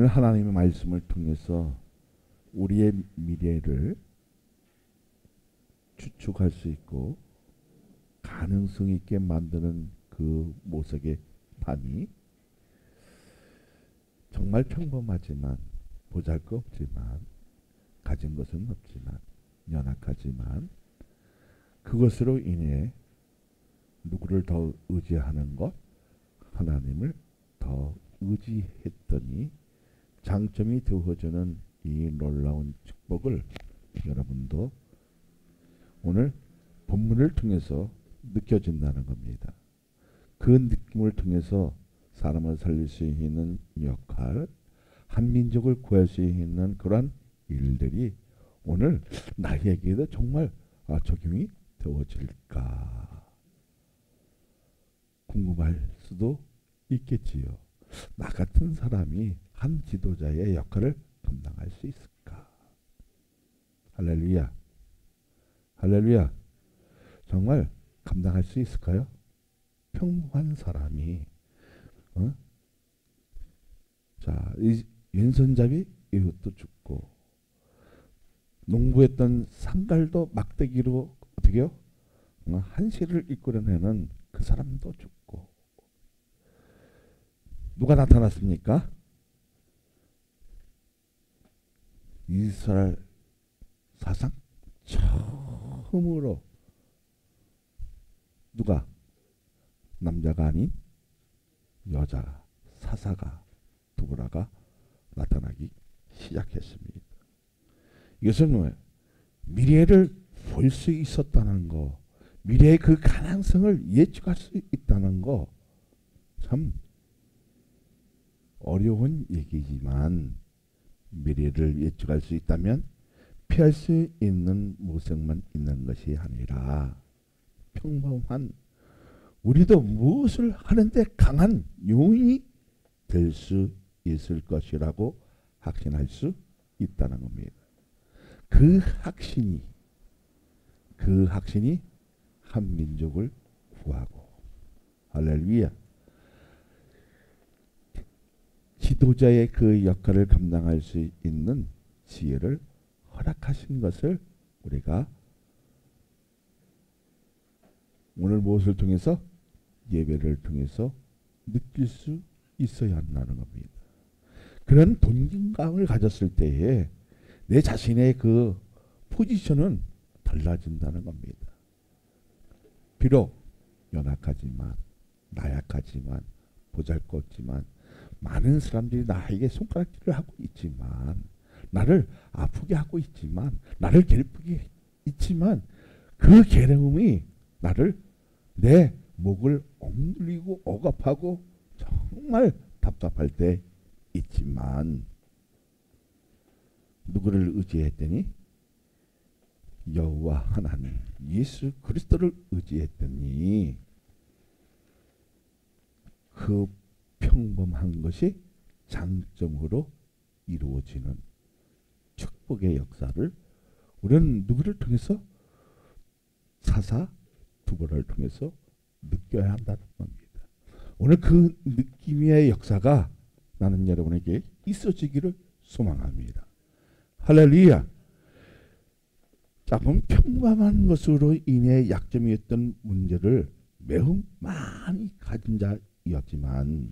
하나님의 말씀을 통해서 우리의 미래를 추측할 수 있고 가능성 있게 만드는 그 모색의 판이 정말 평범하지만 보잘것없지만 가진 것은 없지만 연약하지만 그것으로 인해 누구를 더 의지하는 것? 하나님을 더 의지했더니 장점이 되어주는 이 놀라운 축복을 여러분도 오늘 본문을 통해서 느껴진다는 겁니다. 그 느낌을 통해서 사람을 살릴 수 있는 역할, 한 민족을 구할 수 있는 그러한 일들이 오늘 나에게도 정말 적용이 되어질까 궁금할 수도 있겠지요. 나 같은 사람이 한 지도자의 역할을 감당할 수 있을까? 할렐루야. 할렐루야. 정말 감당할 수 있을까요? 평범한 사람이 자, 이 왼손잡이 이것도 죽고 농부했던 상갈도 막대기로 어떻게요? 한시를 이끌어내는 그 사람도 죽고 누가 나타났습니까? 이스라엘 사상 처음으로 누가 남자가 아닌 여자 사사가 두보라가 나타나기 시작했습니다. 이것은 뭐예요? 미래를 볼 수 있었다는 거, 미래의 그 가능성을 예측할 수 있다는 거, 참 어려운 얘기지만 미래를 예측할 수 있다면 피할 수 있는 모색만 있는 것이 아니라 평범한 우리도 무엇을 하는데 강한 용이 될 수 있을 것이라고 확신할 수 있다는 겁니다. 그 확신이 한 민족을 구하고 할렐루야. 지도자의 그 역할을 감당할 수 있는 지혜를 허락하신 것을 우리가 오늘 무엇을 통해서 예배를 통해서 느낄 수 있어야 한다는 겁니다. 그런 동진감을 가졌을 때에 내 자신의 그 포지션은 달라진다는 겁니다. 비록 연약하지만 나약하지만 보잘것없지만 많은 사람들이 나에게 손가락질을 하고 있지만 나를 아프게 하고 있지만 나를 괴롭히게 있지만 그 괴로움이 나를 내 목을 억눌리고 억압하고 정말 답답할 때 있지만 누구를 의지했더니 여호와 하나님 예수 그리스도를 의지했더니 그 평범한 것이 장점으로 이루어지는 축복의 역사를 우리는 누구를 통해서 사사 두보라를 통해서 느껴야 한다는 겁니다. 오늘 그 느낌의 역사가 나는 여러분에게 있어지기를 소망합니다. 할렐루야. 자, 그럼 평범한 것으로 인해 약점이었던 문제를 매우 많이 가진 자였지만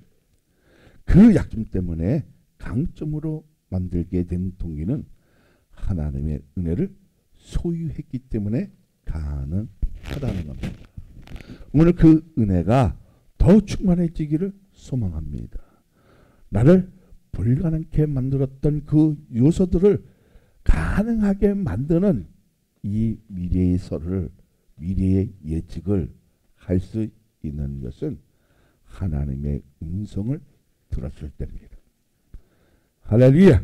그 약점 때문에 강점으로 만들게 된 동기는 하나님의 은혜를 소유했기 때문에 가능하다는 겁니다. 오늘 그 은혜가 더 충만해지기를 소망합니다. 나를 불가능하게 만들었던 그 요소들을 가능하게 만드는 이 미래의 설을 미래의 예측을 할 수 있는 것은 하나님의 음성을 들었을 때입니다. 할렐루야.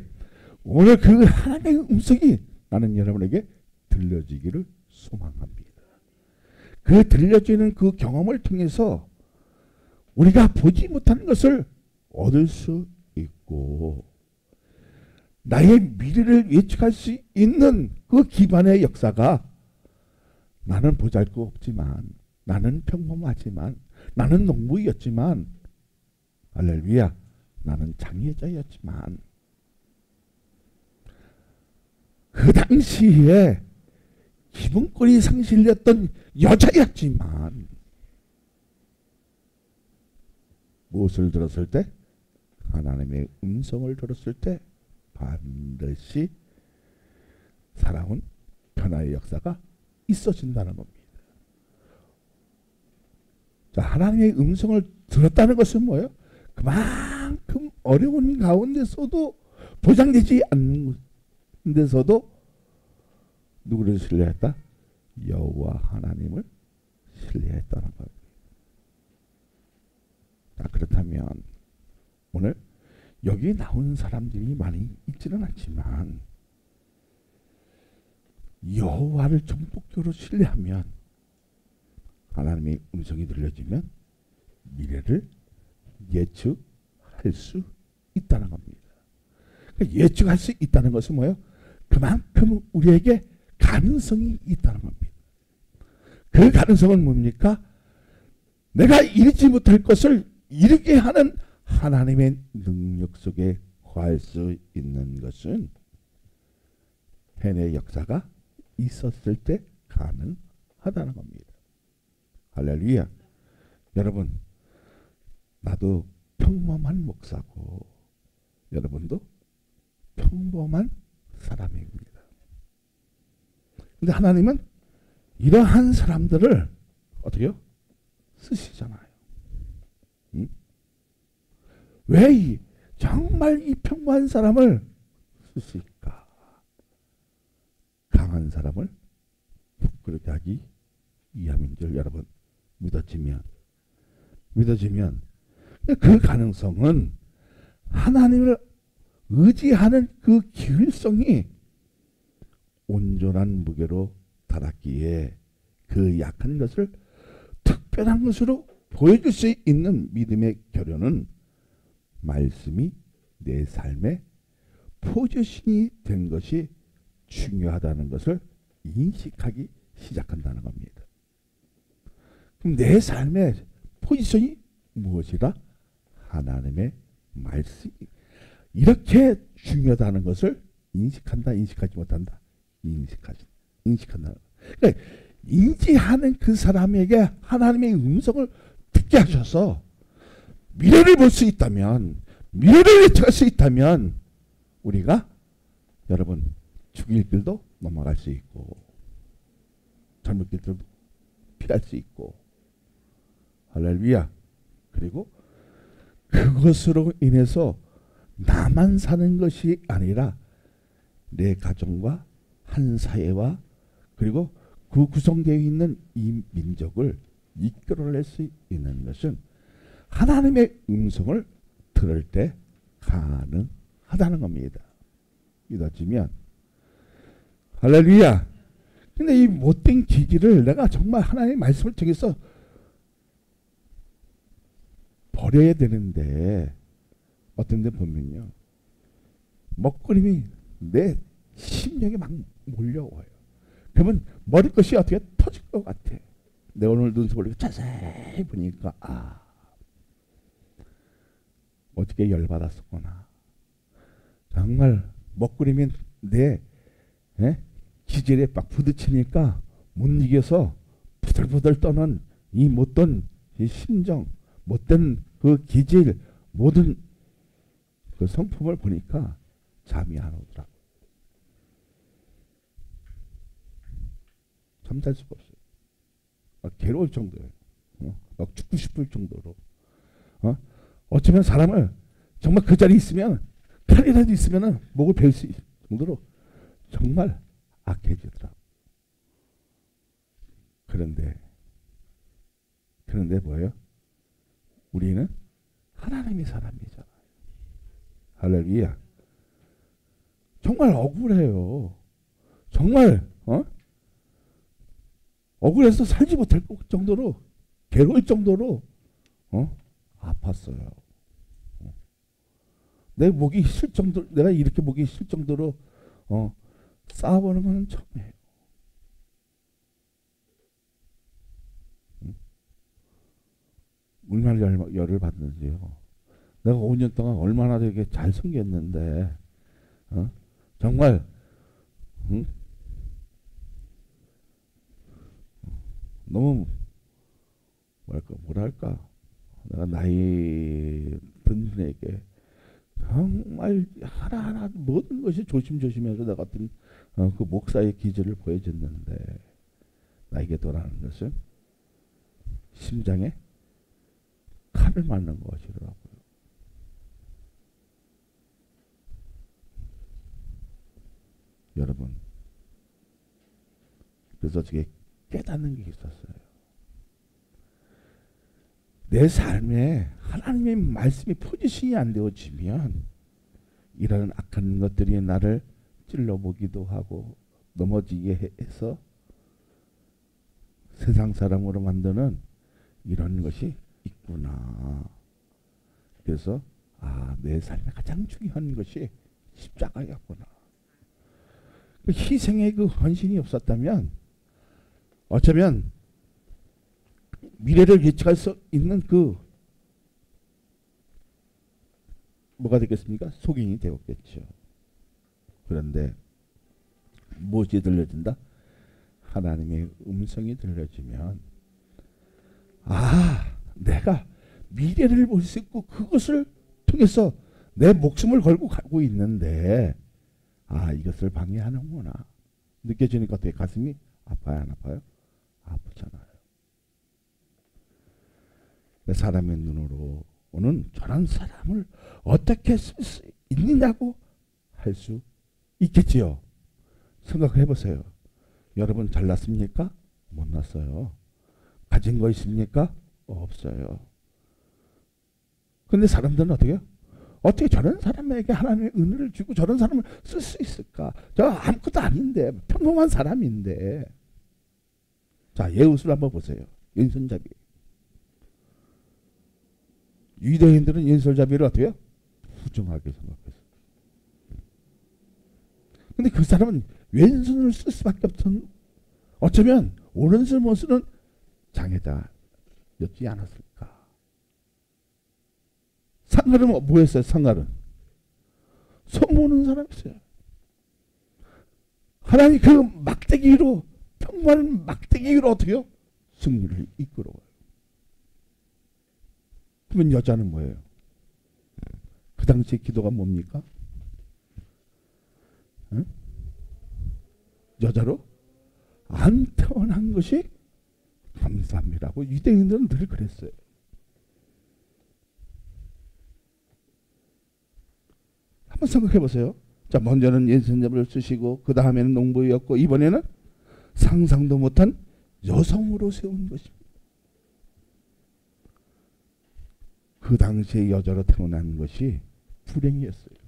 오늘 그 하나님의 음성이 나는 여러분에게 들려지기를 소망합니다. 그 들려지는 그 경험을 통해서 우리가 보지 못하는 것을 얻을 수 있고 나의 미래를 예측할 수 있는 그 기반의 역사가 나는 보잘것없지만 나는 평범하지만 나는 농부였지만 할렐루야 나는 장애자였지만 그 당시에 기본권이 상실되었던 여자였지만 무엇을 들었을 때? 하나님의 음성을 들었을 때 반드시 살아온 변화의 역사가 있어진다는 겁니다. 자, 하나님의 음성을 들었다는 것은 뭐예요? 그만큼 어려운 가운데서도 보장되지 않는 데서도 누구를 신뢰했다? 여호와 하나님을 신뢰했다는 겁니다. 자, 그렇다면 오늘 여기 나온 사람들이 많이 있지는 않지만 여호와를 전폭적으로 신뢰하면 하나님의 음성이 들려지면 미래를 예측할 수 있다는 겁니다. 그러니까 예측할 수 있다는 것은 뭐예요? 그만큼 우리에게 가능성이 있다는 겁니다. 그 가능성은 뭡니까? 내가 이루지 못할 것을 이루게 하는 하나님의 능력 속에 거할 수 있는 것은 해내 역사가 있었을 때 가능하다는 겁니다. 할렐루야. 여러분, 나도 평범한 목사고 여러분도 평범한 사람입니다. 근데 하나님은 이러한 사람들을 어떻게요? 쓰시잖아요. 응? 왜 정말 이 평범한 사람을 쓰실까? 강한 사람을 부끄럽게 하기 위함인 줄 여러분 믿어지면 그 가능성은 하나님을 의지하는 그 기울성이 온전한 무게로 달았기에 그 약한 것을 특별한 것으로 보여줄 수 있는 믿음의 결연은 말씀이 내 삶의 포지션이 된 것이 중요하다는 것을 인식하기 시작한다는 겁니다. 그럼 내 삶의 포지션이 무엇이라? 하나님의 말씀이 이렇게 중요하다는 것을 인식한다, 인식하지 못한다. 인식한다. 그러니까 인지하는 그 사람에게 하나님의 음성을 듣게 하셔서 미래를 볼 수 있다면, 미래를 예측할 수 있다면 우리가 여러분 죽일 길도 넘어갈 수 있고 잘못 길도 피할 수 있고 할렐루야. 그리고 그것으로 인해서 나만 사는 것이 아니라 내 가정과 한 사회와 그리고 그 구성되어 있는 이 민족을 이끌어낼 수 있는 것은 하나님의 음성을 들을 때 가능하다는 겁니다. 믿어지면 할렐루야. 근데 이 못된 기질을 내가 정말 하나님의 말씀을 통해서 버려야 되는데 어떤 데 보면요, 먹구름이 내 심령에 막 몰려와요. 그러면 머리끝이 어떻게 터질 것 같아. 내가 오늘 눈썹 올리고 자세히 보니까 어떻게 열받았었구나. 정말 먹구름이 내 기질에 막 부딪히니까 못 이겨서 부들부들 떠는 이 못된 이 심정, 못된 그 기질, 모든 그 성품을 보니까 잠이 안 오더라고. 잠잘 수가 없어요. 괴로울 정도예요. 막 죽고 싶을 정도로. 어쩌면 사람을 정말 그 자리에 있으면 칼이라도 있으면 목을 베일 수 있을 정도로 정말 악해지더라고. 그런데 뭐예요? 우리는 하나님의 사람이잖아요. 할렐루야. 정말 억울해요. 정말 억울해서 살지 못할 정도로 괴로울 정도로 아팠어요. 내 목이 쉴 정도, 내가 이렇게 목이 쉴 정도로 싸워보는 건 처음이에요. 얼마나 열을 받는지요. 내가 5년 동안 얼마나 되게 잘 섬겼는데 정말 응? 너무 뭐랄까 내가 나이 든 분에게 정말 하나하나 모든 것이 조심조심해서 나 같은 그 목사의 기질을 보여줬는데 나에게 돌아오는 것은 심장에 칼을 맞는 것이더라고요. 여러분, 그래서 어떻게 깨닫는 게 있었어요. 내 삶에 하나님의 말씀이 포지션이 안 되어지면 이런 악한 것들이 나를 찔러보기도 하고 넘어지게 해서 세상 사람으로 만드는 이런 것이 있구나. 그래서 내 삶에 가장 중요한 것이 십자가였구나. 그 희생의 그 헌신이 없었다면 어쩌면 미래를 예측할 수 있는 그 뭐가 되겠습니까? 속인이 되었겠죠. 그런데 무엇이 들려진다? 하나님의 음성이 들려지면 내가 미래를 볼 수 있고 그것을 통해서 내 목숨을 걸고 가고 있는데 이것을 방해하는구나. 느껴지니까 어떻게 가슴이 아파요? 안 아파요? 아프잖아요. 사람의 눈으로는 저런 사람을 어떻게 쓸 수 있느냐고 할 수 있겠지요. 생각해 보세요. 여러분 잘났습니까? 못났어요. 가진 거 있습니까? 없어요. 근데 사람들은 어떻게 저런 사람에게 하나님의 은혜를 주고 저런 사람을 쓸 수 있을까? 저 아무것도 아닌데 평범한 사람인데. 자, 예우스를 한번 보세요. 왼손잡이. 유대인들은 왼손잡이를 어떻게 해요? 부정하게 생각했어요. 근데 그 사람은 왼손을 쓸 수밖에 없던, 어쩌면 오른손을 못 쓰는 장애자였지 않았을까. 상갈은 뭐였어요? 상갈은 손 모는 사람이었어요. 하나님 그 막대기로, 평범한 막대기로 어떻게 승리를 이끌어와요. 그러면 여자는 뭐예요? 그 당시의 기도가 뭡니까? 응? 여자로 안 태어난 것이 감사합니다고 유대인들은 늘 그랬어요. 한번 생각해 보세요. 자, 먼저는 왼손잡이를 쓰시고 그 다음에는 농부였고 이번에는 상상도 못한 여성으로 세운 것입니다. 그 당시에 여자로 태어난 것이 불행이었어요.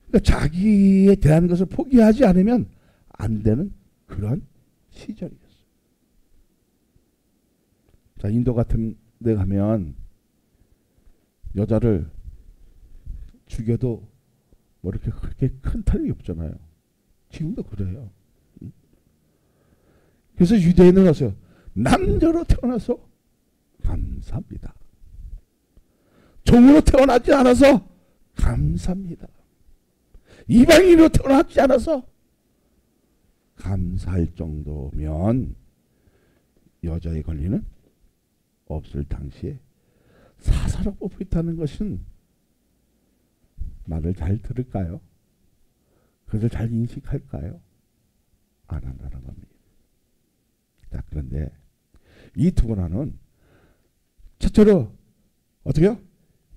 그러니까 자기에 대한 것을 포기하지 않으면 안 되는 그런 시절이었어요. 자, 인도 같은 데 가면 여자를 죽여도 뭐 이렇게 그렇게 큰 탈이 없잖아요. 지금도 그래요. 그래서 유대인은 어서요. 남자로 태어나서 감사합니다. 종으로 태어나지 않아서 감사합니다. 이방인으로 태어나지 않아서 감사할 정도면 여자의 권리는 없을 당시에 사사로 뽑혔다는 것은 말을 잘 들을까요? 그것을 잘 인식할까요? 안 한다는 겁니다. 자, 그런데 이 두 권한은 첫째로 어떻게요?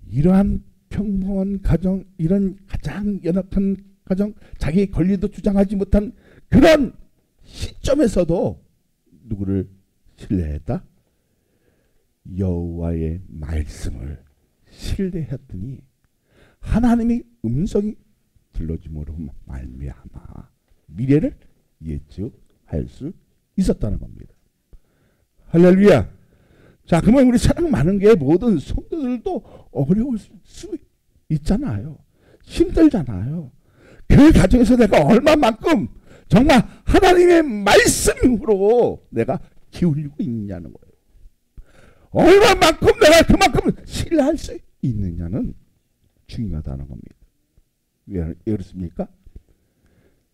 이러한 평범한 가정, 이런 가장 연약한 가정, 자기의 권리도 주장하지 못한 그런 시점에서도 누구를 신뢰했다? 여호와의 말씀을 신뢰했더니 하나님의 음성이 들려줌으로 말미암아 미래를 예측할 수 있었다는 겁니다. 할렐루야. 자, 그러면 우리 사랑 많은 게 모든 성도들도 어려울 수 있잖아요. 힘들잖아요. 그 가정에서 내가 얼마만큼 정말 하나님의 말씀으로 내가 기울이고 있느냐는 거예요. 얼마만큼 내가 그만큼 신뢰할 수 있느냐는 중요하다는 겁니다. 왜 그렇습니까?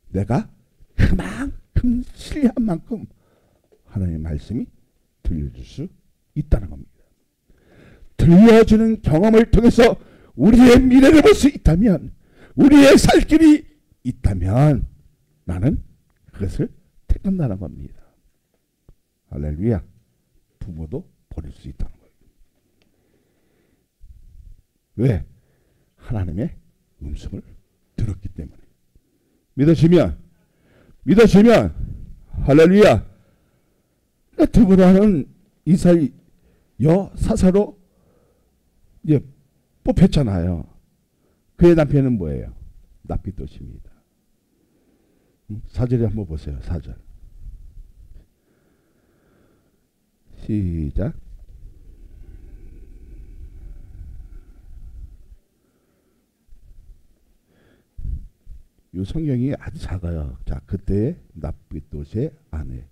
내가 그만큼 신뢰한 만큼 하나님의 말씀이 들려줄 수 있다는 겁니다. 들려주는 경험을 통해서 우리의 미래를 볼 수 있다면, 우리의 살 길이 있다면 나는 그것을 택한다는 겁니다. 할렐루야. 부모도 버릴 수 있다는 거예요. 왜? 하나님의 음성을 들었기 때문에. 믿으시면 할렐루야. 드보라는 이스라엘 여사사로 이제 뽑혔잖아요. 그의 남편은 뭐예요? 납비도십니다. 4절에 한번 보세요. 4절. 시작. 이 성경이 아주 작아요. 자, 그때 납비도의 아내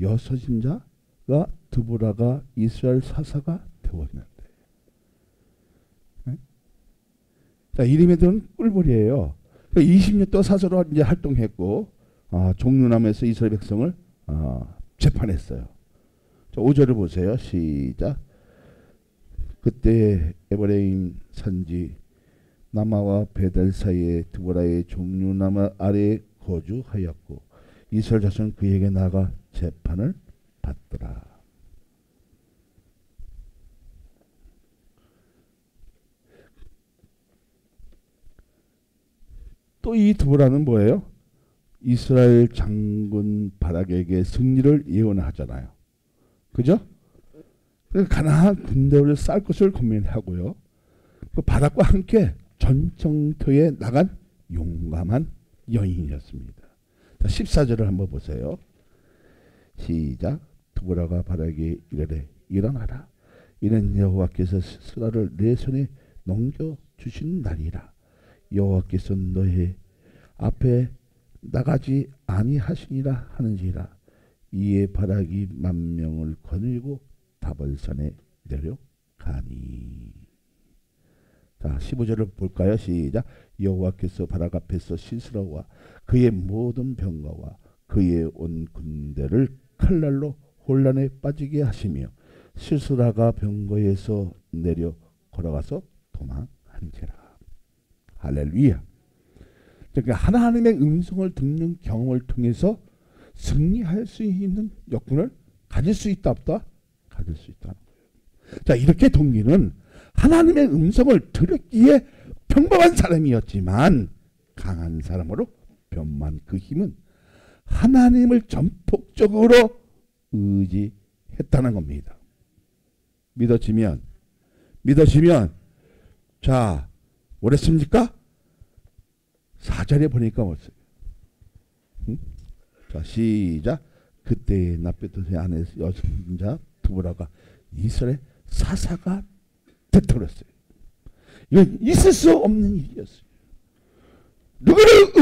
여서신자가 드보라가 이스라엘 사사가 되었는데, 네? 자, 이름에는 꿀벌이에요. 20년 동안 사사로 이제 활동했고, 종류남에서 이스라엘 백성을 재판했어요. 자, 5절을 보세요. 시작. 그때 에브라임 산지 남아와 베델 사이에 드보라의 종류남 아래에 거주하였고, 이스라엘 자손은 그에게 나가 재판을 받더라. 또 이 드보라는 뭐예요? 이스라엘 장군 바락에게 승리를 예언하잖아요. 그죠? 가나안 군대를 쌀 것을 고민하고요. 그 바락과 함께 전청터에 나간 용감한 여인이었습니다. 자, 14절을 한번 보세요. 시작. 드보라가 바락에게 이르되 일어나라. 이는 여호와께서 스라를 내 손에 넘겨주신 날이라. 여호와께서 너의 앞에 나가지 아니하시니라 하는지라. 이에 바락이 만명을 거느리고 다볼산에 내려가니. 자, 15절을 볼까요? 시작. 여호와께서 바락 앞에서 시스라와 그의 모든 병거와 그의 온 군대를 칼날로 혼란에 빠지게 하시며, 시스라가 병거에서 내려 걸어가서 도망한지라. 할렐루야. 그러니까 하나님의 음성을 듣는 경험을 통해서 승리할 수 있는 여건을 가질 수 있다 없다? 가질 수 있다는 거예요. 자, 이렇게 동기는 하나님의 음성을 들었기에 평범한 사람이었지만 강한 사람으로 변만 그 힘은 하나님을 전폭적으로 의지했다는 겁니다. 믿어지면 자, 오랬습니까? 4절에 보니까 어때요? 자, 시작. 그때 납비도의 아내 여성자 드보라가 이스라엘 사사가 되돌았어요. 이건 있을 수 없는 일이었어요. 누구를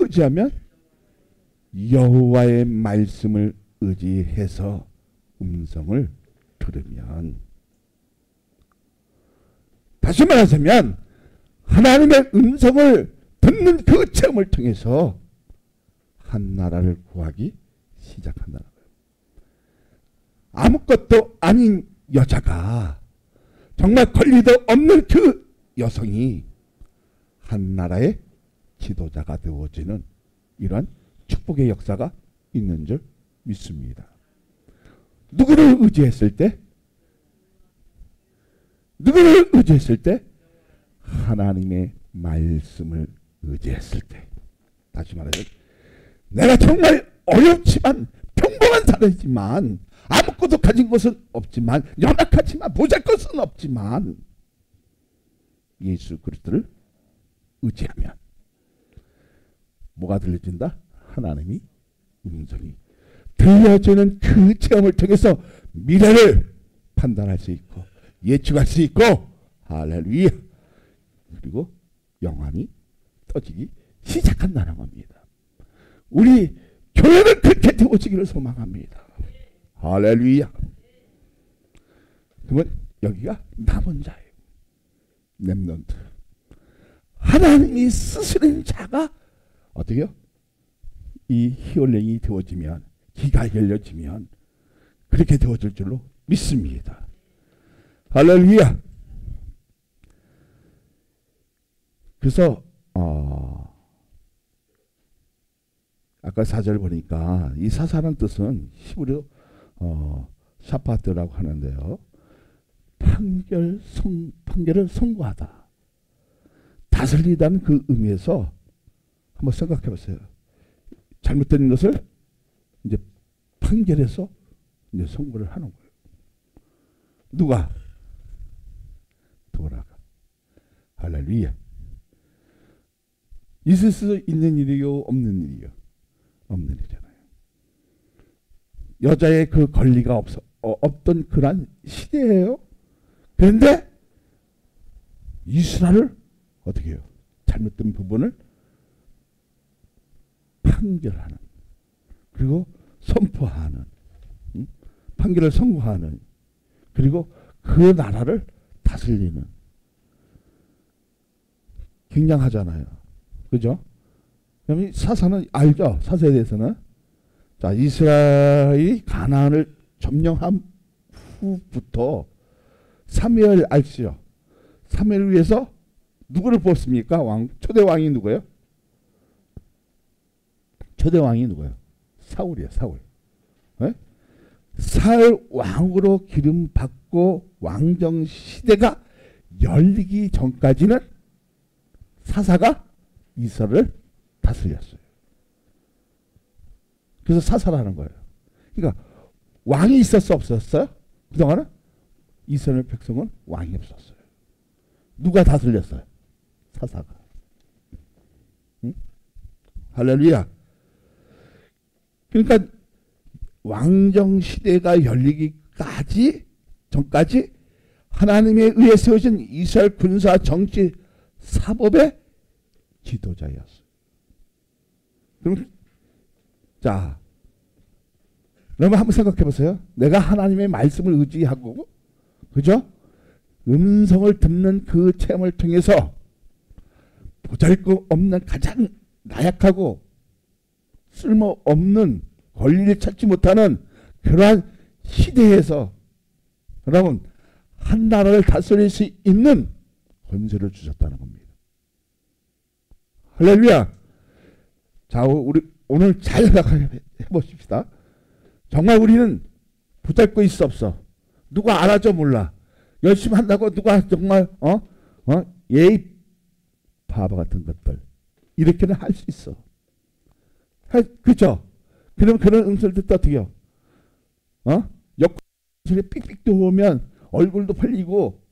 의지하면 여호와의 말씀을 의지해서 음성을 들으면, 다시 말하자면 하나님의 음성을 듣는 그 체험을 통해서 한 나라를 구하기 시작한다는 거예요. 아무것도 아닌 여자가, 정말 권리도 없는 그 여성이 한 나라의 지도자가 되어지는 이런 축복의 역사가 있는 줄 믿습니다. 누구를 의지했을 때? 하나님의 말씀을 의지했을 때. 다시 말해서 내가 정말 어렵지만 평범한 사람이지만 아무것도 가진 것은 없지만 연약하지만 보잘것은 없지만 예수 그리스도를 의지하면 뭐가 들려진다? 하나님이 음성이 들려주는 그 체험을 통해서 미래를 판단할 수 있고 예측할 수 있고, 할렐루야. 그리고 영안이 떠지기 시작한다는 겁니다. 우리 교회는 그렇게 되어지기를 소망합니다. 할렐루야. 그러면 여기가 남은 자예요. 렘넌트. 하나님이 쓰시는 자가 어떻게요? 이 히올랭이 되어지면, 기가 열려지면 그렇게 되어질 줄로 믿습니다. 할렐루야. 그래서 아까 4절 보니까 이 사사라는 뜻은 히브리어 샤파트라고 하는데요. 판결을 선고하다. 다스리다는 그 의미에서 한번 생각해 보세요. 잘못된 것을 이제 판결해서 이제 선고를 하는 거예요. 누가? 도라가. 할렐루야. 있을 수 있는 일이요, 없는 일이요? 없는 일이잖아요. 여자의 그 권리가 없던 그런 시대예요. 그런데 이스라엘을 어떻게 해요? 잘못된 부분을 판결하는, 그리고 선포하는, 판결을 선고하는, 그리고 그 나라를 다스리는. 굉장하잖아요. 그죠? 그럼 사사는 알죠? 사사에 대해서는. 자, 이스라엘이 가나안을 점령한 후부터 사무엘 알죠? 사무엘을 위해서 누구를 뽑습니까? 초대 왕이 누구예요? 초대 왕이 누구예요? 사울이에요. 사울. 네? 사울 왕으로 기름 받고 왕정 시대가 열리기 전까지는 사사가 이스라엘을 다스렸어요. 그래서 사사라는 거예요. 그러니까 왕이 있었어, 없었어요? 그동안은 이스라엘 백성은 왕이 없었어요. 누가 다스렸어요? 사사가. 응? 할렐루야. 그러니까 왕정 시대가 열리기까지 전까지 하나님에 의해 세워진 이스라엘 군사 정치 사법의 지도자였어요. 그럼 자, 여러분 한번 생각해 보세요. 내가 하나님의 말씀을 의지하고, 그죠? 음성을 듣는 그 체험을 통해서 보잘것없는 가장 나약하고 쓸모없는 권리를 찾지 못하는 그러한 시대에서 여러분 한 나라를 다스릴 수 있는 권세를 주셨다는 겁니다. 할렐루야. 자, 우리 오늘 잘 생각해 보십시다. 정말 우리는 보잘것이 있어 없어? 누가 알아줘 몰라. 열심히 한다고 누가 정말 예의 바보 같은 것들 이렇게는 할 수 있어. 그죠? 그럼 그런 음성을 듣다 어떻게요? 옆구리 삑삑 들어오면 얼굴도 팔리고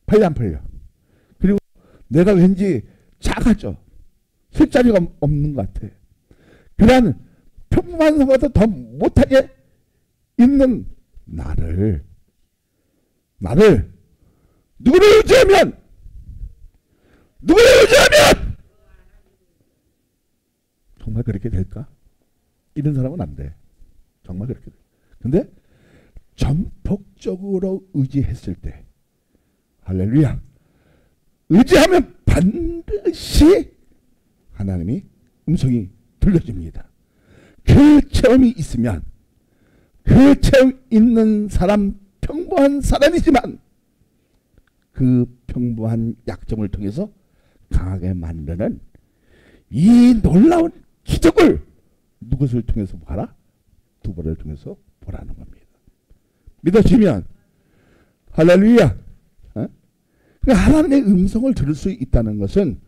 팔려 안 팔려? 그리고 내가 왠지 작아져. 쓸 자리가 없는 것 같아. 그러한 평범한 사람보다 더 못하게 있는 나를 누구를 의지하면 정말 그렇게 될까? 이런 사람은 안 돼. 정말 그렇게 돼. 근데 전폭적으로 의지했을 때 할렐루야. 의지하면 반드시 하나님이 음성이 들려줍니다. 그 체험이 있으면 그 체험 있는 사람 평범한 사람이지만 그 평범한 약점을 통해서 강하게 만드는 이 놀라운 기적을 누구를 통해서 봐라? 두번을 통해서 보라는 겁니다. 믿어지면 할렐루야. 그러니까 하나님의 음성을 들을 수 있다는 것은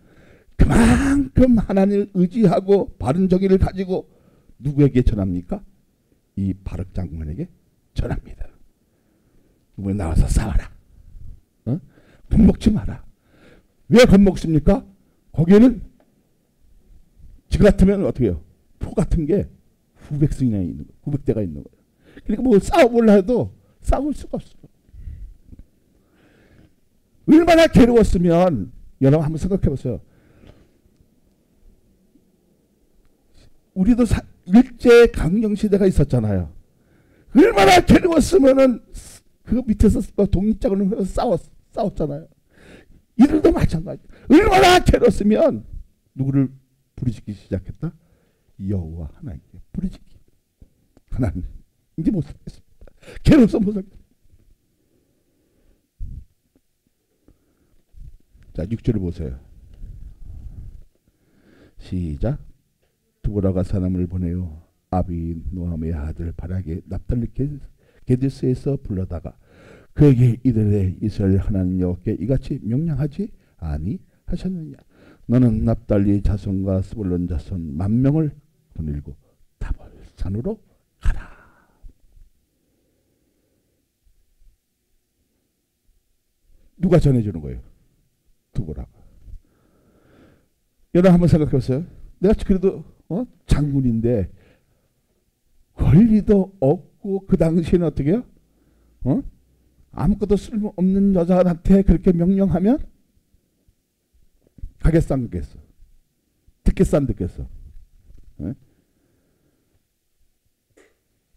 그만큼 하나님을 의지하고 바른 정의를 가지고 누구에게 전합니까? 이 바룩 장군에게 전합니다. 이번에 나와서 싸워라. 겁먹지 마라. 왜 겁먹습니까? 거기에는 지 같으면 어떻게 해요? 포 같은 게 900승이나 있는 거예요. 900대가 있는 거예요. 그러니까 뭐 싸워보려 해도 싸울 수가 없어요. 얼마나 괴로웠으면 여러분 한번 생각해 보세요. 우리도 일제 강점 시대가 있었잖아요. 얼마나 괴로웠으면은 그 밑에서 독립작을 싸웠잖아요. 이들도 마찬가지. 얼마나 괴로웠으면 누구를 부르짖기 시작했다? 여호와 하나님께 부르짖기. 하나님 이제 못 살겠습니다. 괴로워서 못 살겠습니다. 자 6절을 보세요. 시작. 두보라가 사람을 보내요. 아비 노함의 아들 바락의 납달리 게데스에서 불러다가 그에게 이르되 이스라엘 하나님 여호와께 이같이 명령하지 아니하셨느냐. 너는 납달리 자손과 스불론 자손 10,000명을 거닐고 다볼 산으로 가라. 누가 전해주는 거예요? 두보라가. 여러분 한번 생각해 보세요. 내가 그래도 장군인데 권리도 없고 그 당시에는 어떻게 해요? 아무것도 쓸모없는 여자한테 그렇게 명령하면 가겠어 안 가겠어? 듣겠어 안 듣겠어?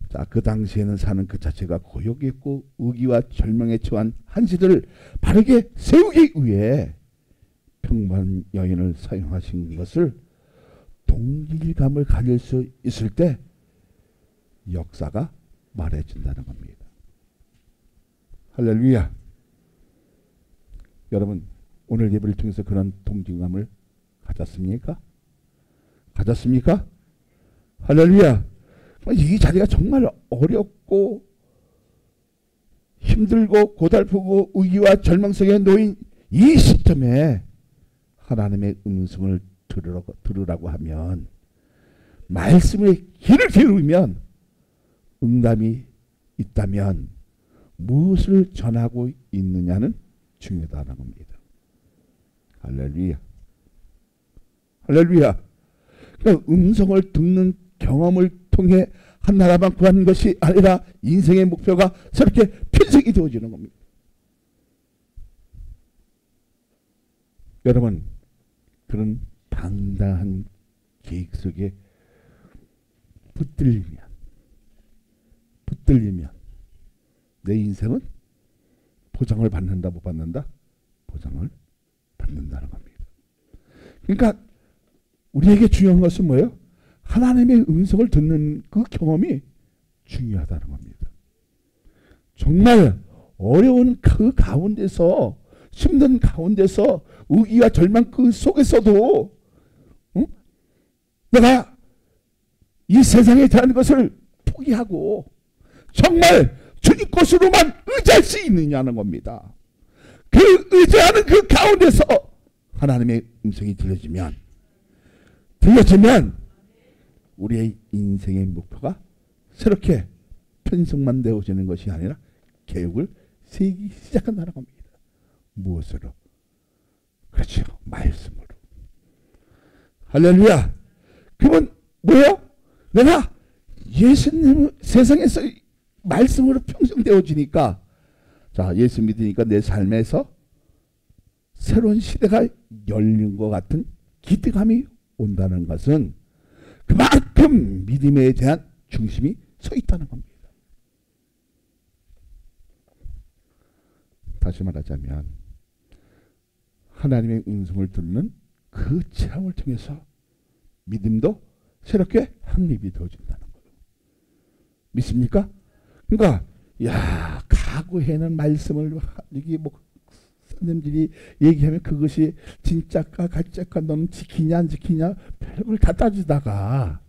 자, 그 당시에는 사는 그 자체가 고역했고 의기와 절망에 처한 한 시대를 바르게 세우기 위해 평범한 여인을 사용하신 것을 동질감을 가질 수 있을 때 역사가 말해준다는 겁니다. 할렐루야. 여러분 오늘 예배를 통해서 그런 동질감을 가졌습니까? 가졌습니까? 할렐루야. 이 자리가 정말 어렵고 힘들고 고달프고 의기와 절망 속에 놓인 이 시점에 하나님의 음성을 들으라고 하면 말씀의 귀를 기울이면 응답이 있다면 무엇을 전하고 있느냐는 중요하다는 겁니다. 할렐루야. 할렐루야. 그러니까 음성을 듣는 경험을 통해 한 나라만 구하는 것이 아니라 인생의 목표가 새롭게 편성이 되어지는 겁니다. 여러분 그런 당당한 계획 속에 붙들리면 내 인생은 보장을 받는다 못 받는다? 보장을 받는다는 겁니다. 그러니까 우리에게 중요한 것은 뭐예요? 하나님의 음성을 듣는 그 경험이 중요하다는 겁니다. 정말 어려운 그 가운데서 힘든 가운데서 의기와 절망 그 속에서도 내가 이 세상에 대한 것을 포기하고 정말 주님 것으로만 의지할 수 있느냐는 겁니다. 그 의지하는 그 가운데서 하나님의 음성이 들려지면 우리의 인생의 목표가 새롭게 편성만 되어지는 것이 아니라 계획을 세기 시작한다는 겁니다. 무엇으로? 그렇죠. 말씀으로. 할렐루야. 그러면 뭐예요? 내가 예수님 세상에서 말씀으로 평생되어지니까 자 예수 믿으니까 내 삶에서 새로운 시대가 열린 것 같은 기대감이 온다는 것은 그만큼 믿음에 대한 중심이 서 있다는 겁니다. 다시 말하자면 하나님의 음성을 듣는 그 체험을 통해서 믿음도 새롭게 확립이 되어진다는 거예요. 믿습니까? 그러니까 과거에는 말씀을 이게 선생님들이 얘기하면 그것이 진짜까 가짜까 너는 지키냐 안 지키냐 별걸 다 따지다가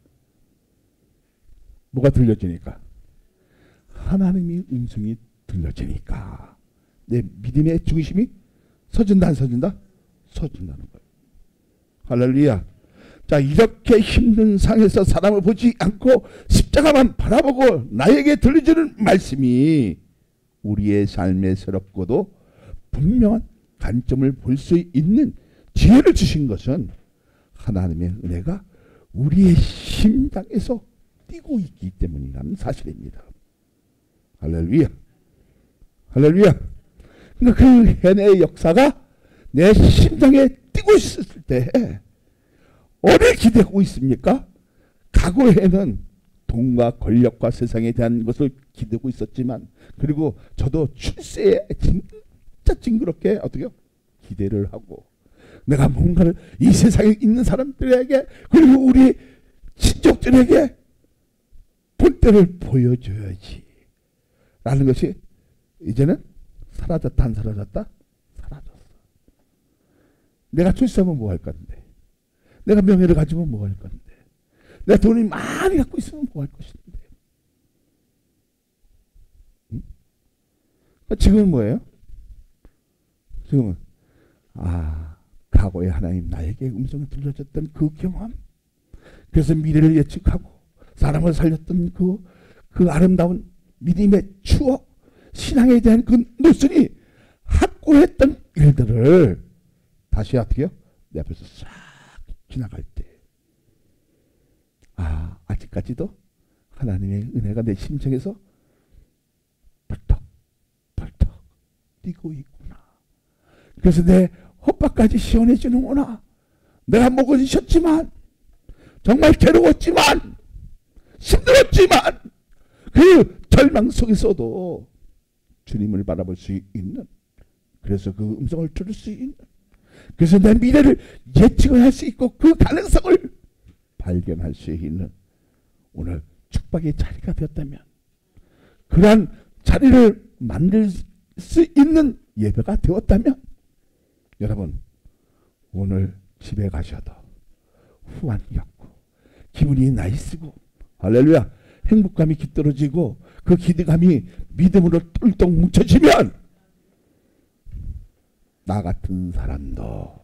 뭐가 들려지니까 하나님의 음성이 들려지니까 내 믿음의 중심이 서진다 안 서진다? 서진다는 거예요. 할렐루야. 자 이렇게 힘든 상에서 사람을 보지 않고 십자가만 바라보고 나에게 들려주는 말씀이 우리의 삶에 새롭고도 분명한 관점을 볼 수 있는 지혜를 주신 것은 하나님의 은혜가 우리의 심장에서 뛰고 있기 때문이라는 사실입니다. 할렐루야. 할렐루야. 그러니까 그 은혜의 역사가 내 심장에 뛰고 있을 때 어디를 기대하고 있습니까? 과거에는 돈과 권력과 세상에 대한 것을 기대고 있었지만 그리고 저도 출세에 진짜 징그럽게 어떻게요? 기대를 하고 내가 뭔가를 이 세상에 있는 사람들에게 그리고 우리 친족들에게 본때를 보여줘야지 라는 것이 이제는 사라졌다 안 사라졌다? 사라졌어. 내가 출세하면 뭐 할 건데, 내가 명예를 가지면 뭐 할 건데, 내가 돈이 많이 갖고 있으면 뭐 할 것인데. 응? 지금은 뭐예요? 지금은 과거에 하나님 나에게 음성을 들려줬던 그 경험, 그래서 미래를 예측하고 사람을 살렸던 그 아름다운 믿음의 추억, 신앙에 대한 그 노선이 확고했던 일들을 다시 어떻게 해요? 내 앞에서 싹 지나갈 때 아직까지도 하나님의 은혜가 내 심정에서 벌떡 벌떡 뛰고 있구나. 그래서 내 헛박까지 시원해지는구나. 내가 목은 쉬었지만 정말 괴로웠지만 힘들었지만 그 절망 속에서도 주님을 바라볼 수 있는, 그래서 그 음성을 들을 수 있는, 그래서 내 미래를 예측을 할 수 있고 그 가능성을 발견할 수 있는 오늘 축복의 자리가 되었다면, 그러한 자리를 만들 수 있는 예배가 되었다면, 여러분 오늘 집에 가셔도 후환이 없고 기분이 나이스고 할렐루야 행복감이 깃들어지고 그 기대감이 믿음으로 똘똘 뭉쳐지면 나 같은 사람도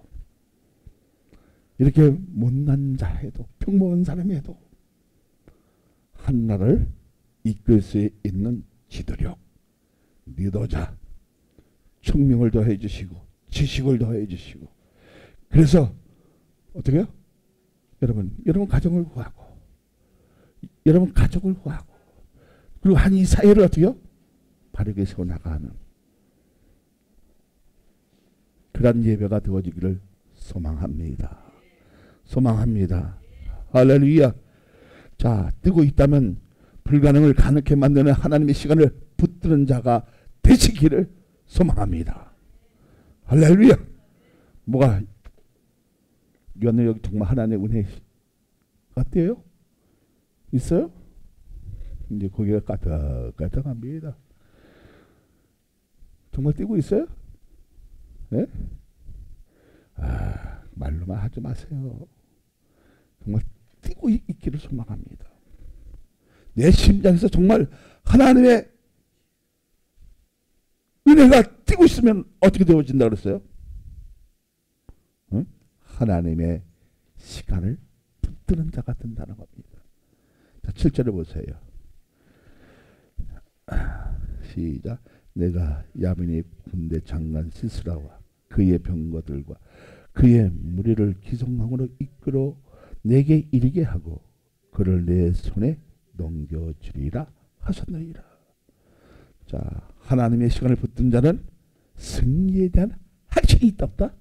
이렇게 못난 자해도 평범한 사람에도 한나라를 이끌 수 있는 지도력, 리더자, 총명을 더해 주시고 지식을 더해 주시고, 그래서 어떻게 해요? 여러분 가정을 구하고 여러분 가족을 구하고 그리고 한 이 사회를 어떻게 해요? 바르게 세워나가는 그런 예배가 되어지기를 소망합니다. 소망합니다. 할렐루야. 자, 뜨고 있다면 불가능을 가능케 만드는 하나님의 시간을 붙드는 자가 되시기를 소망합니다. 할렐루야. 뭐가 여기 정말 하나님의 은혜가 떼요? 있어요? 이제 고개가 까딱까딱합니다. 정말 뛰고 있어요? 네? 말로만 하지 마세요. 정말 뛰고 있기를 소망합니다. 내 심장에서 정말 하나님의 은혜가 뛰고 있으면 어떻게 되어진다 그랬어요? 응? 하나님의 시간을 붙드는 자가 된다는 겁니다. 자, 7절을 보세요. 시작. 내가 야민의 군대 장관 시스라와 그의 병거들과 그의 무리를 기성강으로 이끌어 내게 이르게 하고 그를 내 손에 넘겨주리라 하셨느니라. 자, 하나님의 시간을 붙든 자는 승리에 대한 확신이 있다 없다?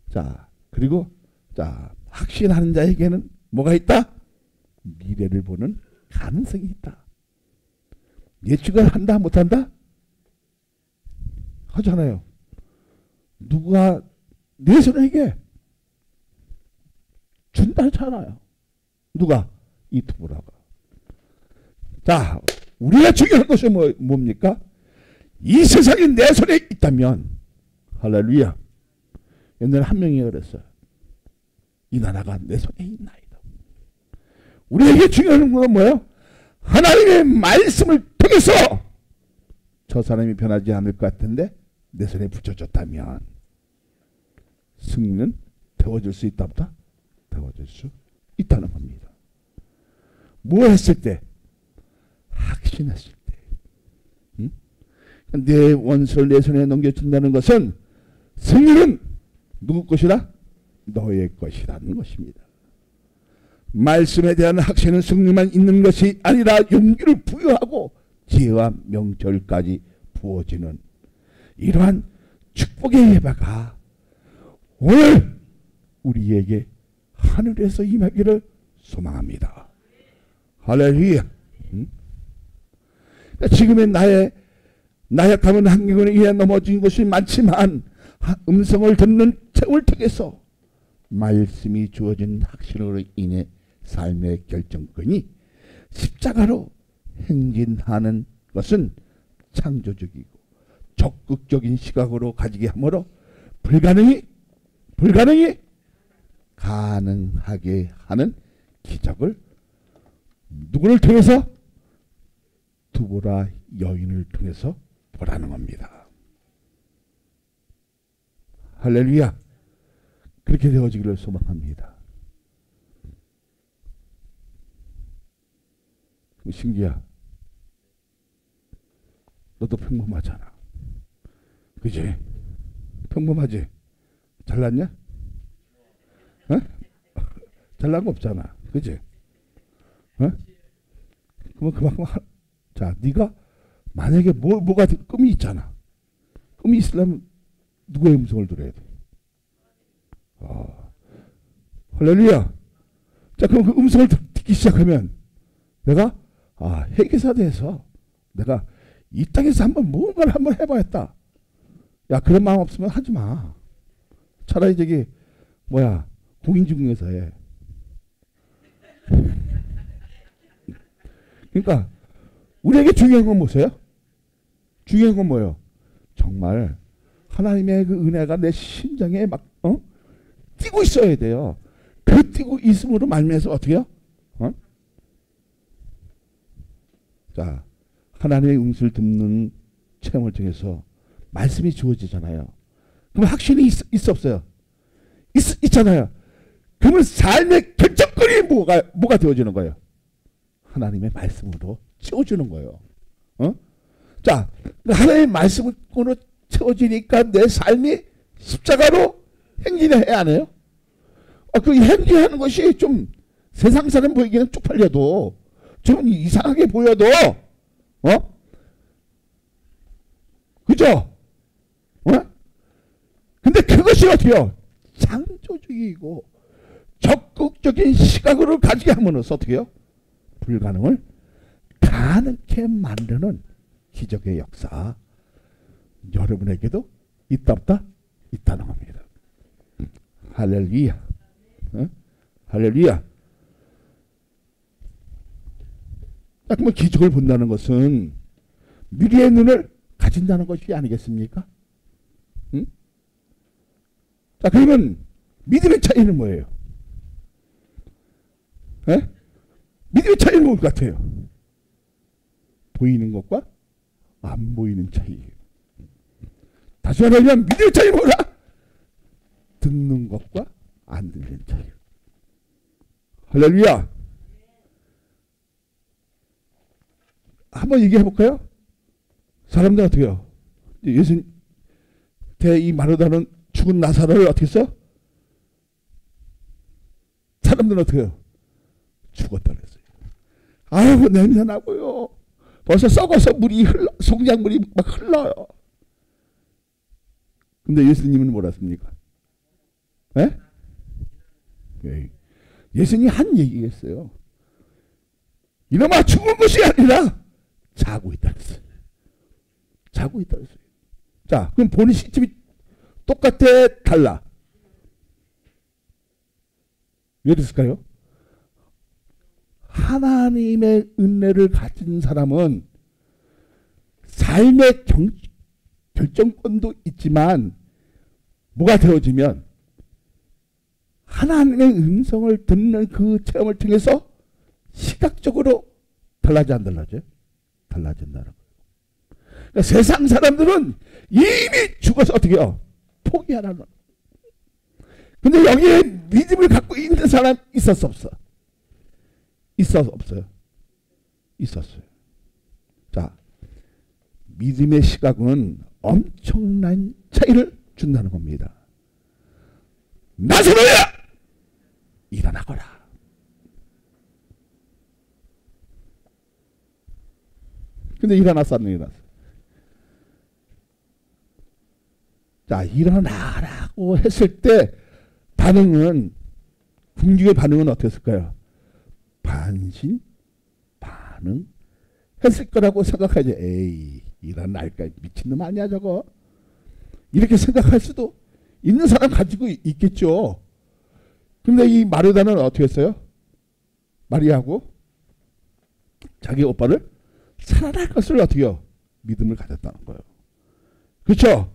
자, 그리고 자, 확신하는 자에게는 뭐가 있다? 미래를 보는 가능성이 있다. 예측을 한다 못한다? 하잖아요. 누가 내 손에게 준다 하잖아요. 누가? 이 투브라가. 자, 우리가 중요한 것은 뭡니까? 이 세상이 내 손에 있다면, 할렐루야. 옛날에 한 명이 그랬어요. 이 나라가 내 손에 있나이다. 우리에게 중요한 건 뭐예요? 하나님의 말씀을 통해서 저 사람이 변하지 않을 것 같은데 내 손에 붙여줬다면 승리는 되어질 수 있다 없다? 되어질 수 있다는 겁니다. 뭐 했을 때? 확신했을 때. 응? 내 원수를 내 손에 넘겨준다는 것은 승리는 누구 것이다? 너의 것이라는 것입니다. 말씀에 대한 확신은 승리만 있는 것이 아니라 용기를 부여하고 지혜와 명철까지 부어지는 이러한 축복의 예배가 오늘 우리에게 하늘에서 임하기를 소망합니다. 할렐루야. 지금의 나의 나약함은 환경에 의해 넘어진 것이 많지만 음성을 듣는 체험을 통해서 말씀이 주어진 확신으로 인해 삶의 결정권이 십자가로 행진하는 것은 창조적이고 적극적인 시각으로 가지게 하므로 불가능이 가능하게 하는 기적을 누구를 통해서? 두보라 여인을 통해서 보라는 겁니다. 할렐루야. 그렇게 되어지기를 소망합니다. 신기야, 너도 평범하잖아. 그지? 평범하지? 잘났냐? 어? 잘난 거 없잖아. 그지? 어? 그러면 그만큼 자, 네가 만약에 뭐가 꿈이 있잖아. 꿈이 있으려면 누구의 음성을 들어야 돼? 할렐루야. 자, 그럼 그 음성을 듣기 시작하면 내가 회계사 돼서 내가 이 땅에서 뭔가를 한번 해봐야겠다. 야, 그런 마음 없으면 하지 마. 차라리 저기 공인중개사 해. 그러니까 우리에게 중요한 건 뭐세요? 중요한 건 뭐예요? 정말 하나님의 그 은혜가 내 심장에 막 뛰고 있어야 돼요. 그 뛰고 있음으로 말미암아서 어떻게 해요? 자, 하나님의 음성을 듣는 체험을 통해서 말씀이 주어지잖아요. 그럼 확신이 있어 없어요? 있잖아요. 그러면 삶의 결정권이 뭐가 되어지는 거예요? 하나님의 말씀으로 채워주는 거예요. 자, 하나님의 말씀으로 채워지니까 내 삶이 십자가로 행진해야 안 해요? 그 행진하는 것이 좀 세상 사람 보이기는 쪽팔려도 좀 이상하게 보여도 그죠? 근데 그것이 어때요? 창조적이고 적극적인 시각으로 가지게 하면서 어떻게 해요? 불가능을 가능케 만드는 기적의 역사, 여러분에게도 있다 없다? 있다는 겁니다. 할렐루야. 할렐루야. 그러면 기적을 본다는 것은 미래의 눈을 가진다는 것이 아니겠습니까? 응? 자, 그러면 믿음의 차이는 뭐예요? 믿음의 차이는 뭘 같아요? 보이는 것과 안 보이는 차이예요. 다시 말하면 믿음의 차이는 뭐라? 듣는 것과 안 듣는 차이예요. 할렐루야. 한번 얘기해 볼까요? 사람들 어떻게 해요? 예수님 이 마르다는 죽은 나사로를 어떻게 써? 사람들은 어떻게 해요? 죽었다 그랬어요. 아이고 냄새 나고요. 벌써 썩어서 송장물이 막 흘러요. 근데 예수님은 뭐라 했습니까? 예수님이 한 얘기겠어요. 이놈아, 죽은 것이 아니라 자고 있다 그랬어요. 자고 있다 그랬어요. 자, 그럼 보는 시점이 똑같아, 달라? 왜 그랬을까요? 하나님의 은혜를 가진 사람은 삶의 결정권도 있지만 뭐가 되어지면 하나님의 음성을 듣는 그 체험을 통해서 시각적으로 달라지 안 달라져요? 달라진다는 거예요. 그러니까 세상 사람들은 이미 죽어서 어떻게 해요? 포기하라는 거예요. 근데 여기에 믿음을 갖고 있는 사람 있었어 없어? 있었어 없어요? 있었어요. 자, 믿음의 시각은 엄청난 차이를 준다는 겁니다. 나사로야, 일어나거라. 근데 일어났어 안 일어났어? 자, 일어나라고 했을 때 반응은, 궁극의 반응은 어땠을까요? 반신 반응 했을 거라고 생각하지. 에이, 일어날까? 미친놈 아니야 저거? 이렇게 생각할 수도 있는 사람 가지고 있겠죠. 근데 이 마르다는 어떻게 했어요? 마리아하고 자기 오빠를 살아날 것을 어떻게 해요? 믿음을 가졌다는 거예요. 그렇죠?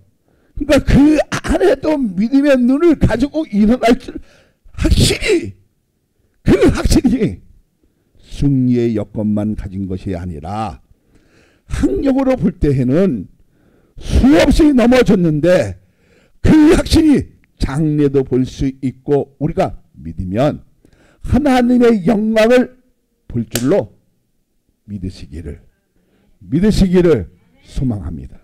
그러니까 그 안에도 믿음의 눈을 가지고 일어날 줄 확실히, 그 확실히 승리의 여건만 가진 것이 아니라 학력으로 볼 때에는 수없이 넘어졌는데 그 확신이 장래도 볼 수 있고 우리가 믿으면 하나님의 영광을 볼 줄로 믿으시기를 소망합니다.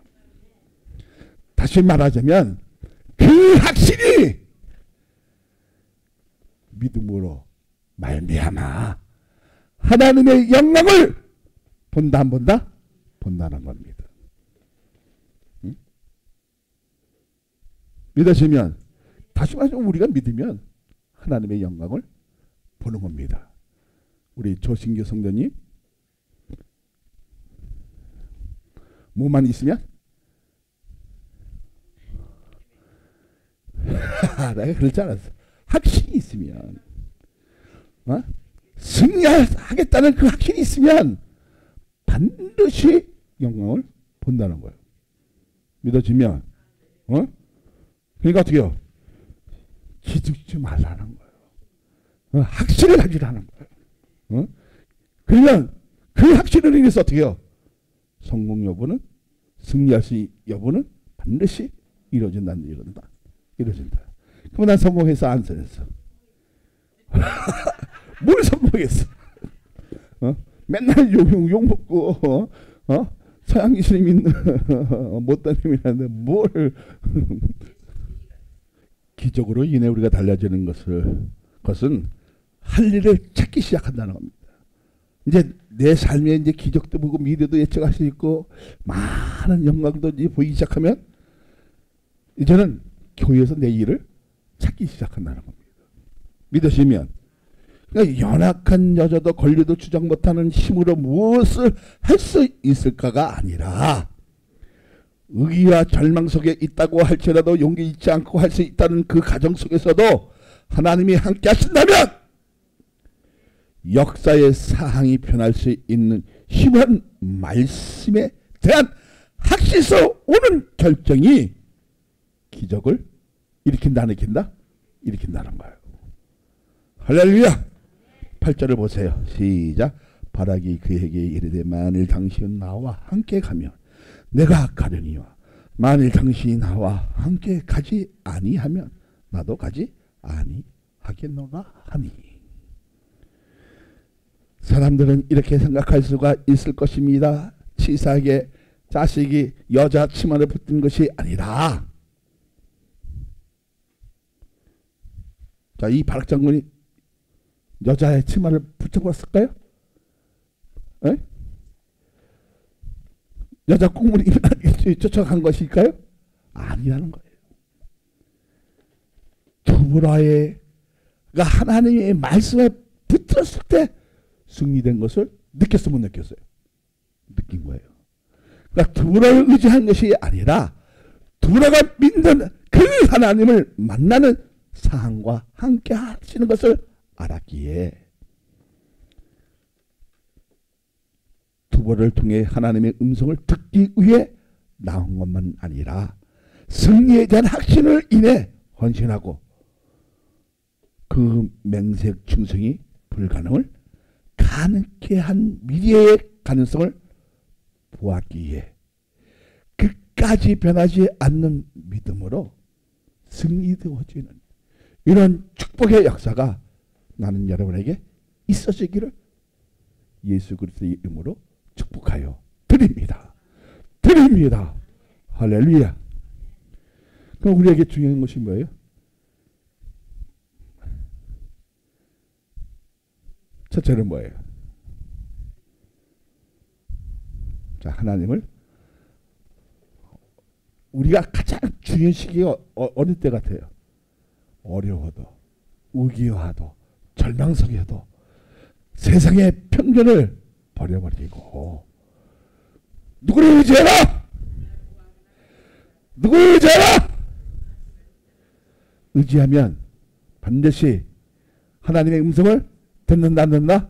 다시 말하자면 그 확신이 믿음으로 말미암아 하나님의 영광을 본다 안 본다? 본다는 겁니다. 응? 믿으시면, 다시 말하면 우리가 믿으면 하나님의 영광을 보는 겁니다. 우리 조신규 성도님 뭐만 있으면 내가 그렇지 않았어. 확신이 있으면, 승리하겠다는 그 확신이 있으면 반드시 영광을 본다는 거예요. 믿어지면, 그러니까 어떻게 해요? 기죽지 말라는 거예요. 확신을 가지라는 거예요. 그러면 그 확신을 인해서 어떻게 해요? 성공 여부는, 승리할 수 여부는 반드시 이루어진다. 그럼 난 성공해서 안 성공했어. 뭘 성공했어? 맨날 욕 먹고 서양 예수님 믿는 못다님이라는데 뭘 기적으로 인해 우리가 달라지는 것은 할 일을 찾기 시작한다는 겁니다. 이제 내 삶에 이제 기적도 보고 미래도 예측할 수 있고 많은 영광도 이제 보이기 시작하면 이제는 교회에서 내 일을 찾기 시작한다는 겁니다. 믿으시면, 그러니까 연약한 여자도 권리도 주장 못하는 힘으로 무엇을 할 수 있을까가 아니라 의기와 절망 속에 있다고 할지라도 용기 잃지 않고 할 수 있다는 그 가정 속에서도 하나님이 함께 하신다면 역사의 사항이 변할 수 있는 힘한 말씀에 대한 확신에서 오는 결정이 기적을 일으킨다 안 일으킨다? 일으킨다는 거예요. 할렐루야. 8절을 보세요. 시작. 바라기 그에게 이르되 만일 당신은 나와 함께 가면 내가 가려니와 만일 당신이 나와 함께 가지 아니하면 나도 가지 아니하겠노라 하니. 사람들은 이렇게 생각할 수가 있을 것입니다. 치사하게 자식이 여자 치마를 붙인 것이 아니라, 자, 이 바락 장군이 여자의 치마를 붙여봤을까요? 에? 여자 꽁물이 쫓아간 것일까요? 아니라는 거예요. 두보라가 하나님의 말씀에 붙었을 때 승리된 것을 느꼈어, 못 느꼈어요? 느낀 거예요. 그러니까 두보라를 의지한 것이 아니라 두보라가 믿는 그 하나님을 만나는 사항과 함께 하시는 것을 알았기에 두보를 통해 하나님의 음성을 듣기 위해 나온 것만 아니라 승리에 대한 확신을 인해 헌신하고 그 맹색 충성이 불가능을 가능케 한 미래의 가능성을 보았기에 끝까지 변하지 않는 믿음으로 승리되어지는 이런 축복의 역사가 나는 여러분에게 있어지기를 예수 그리스도의 이름으로 축복하여 드립니다. 할렐루야. 그럼 우리에게 중요한 것이 뭐예요? 첫째는 뭐예요? 자, 하나님을 우리가 가장 중요한 시기가 어느 때 같아요? 어려워도, 우기와도, 절망 속에도 세상의 편견을 버려버리고 누구를 의지해라? 누구를 의지하라? 의지하면 반드시 하나님의 음성을 듣는다, 안 듣는다?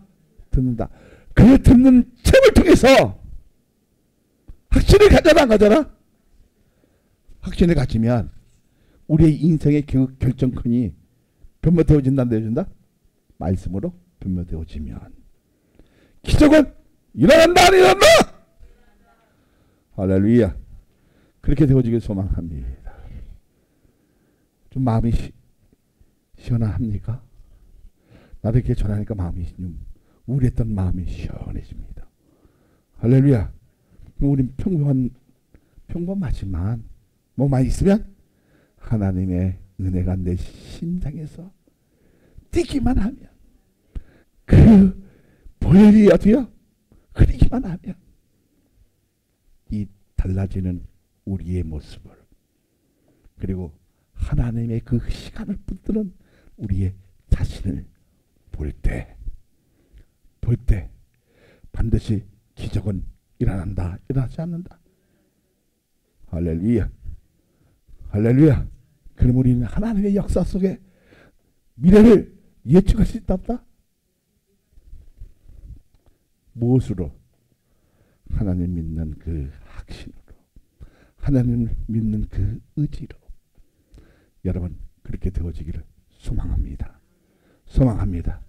듣는다. 그 듣는 체험을 통해서 확신을 가져라, 안 가져라? 확신을 가지면 우리의 인생의 결정권이 변모되어진다, 안 되어진다? 말씀으로 변모되어지면 기적은 일어난다, 안 일어난다? 할렐루야. 그렇게 되어지길 소망합니다. 좀 마음이 시원합니까? 나도 이렇게 전하니까 마음이 좀 우울했던 마음이 시원해집니다. 할렐루야. 우린 평범하지만 뭐만 있으면 하나님의 은혜가 내 심장에서 뛰기만 하면 그 보혈이 어디요? 흐리기만 하면 이 달라지는 우리의 모습을 그리고 하나님의 그 시간을 붙드는 우리의 자신을 볼 때 반드시 기적은 일어난다, 일어나지 않는다. 할렐루야. 할렐루야. 그럼 우리는 하나님의 역사 속에 미래를 예측할 수 있다, 없다? 무엇으로? 하나님 믿는 그 확신으로, 하나님을 믿는 그 의지로. 여러분 그렇게 되어지기를 소망합니다. 소망합니다.